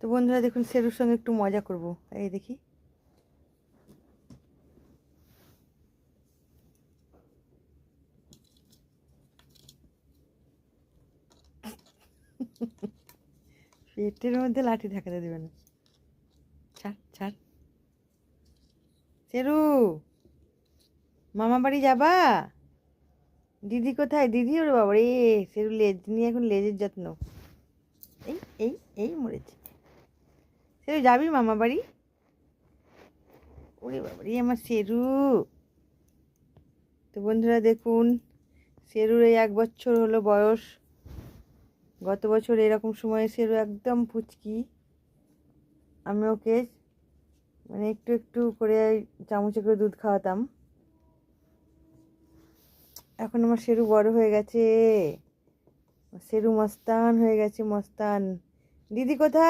তো বন্ধুরা দেখুন শেরুর সঙ্গে একটু মজা করব। এই দেখি পেটের মধ্যে লাঠি ঢাকাতে দেবে না। ছাড় ছাড়। শেরু, মামা বাড়ি যাবা? দিদি কোথায়? দিদি ওরে বাবা রে, শেরু লেজ নিয়ে এখন লেজের যত্ন। এই এই এই মরেছে। শেরু যাবি মামা বাড়ি? ওরে বাবা রে আমার শেরু। তো বন্ধুরা দেখুন শেরুর এই 1 বছর হলো বয়স। গত বছর এরকম সময় শেরু একদম পুচকি। আমি ওকে মানে একটু একটু করে চামচে করে দুধ খাওয়াতাম। এখন আমার শেরু বড় হয়ে গেছে, শেরু মস্তান হয়ে গেছে, মস্তান। দিদি কোথায়?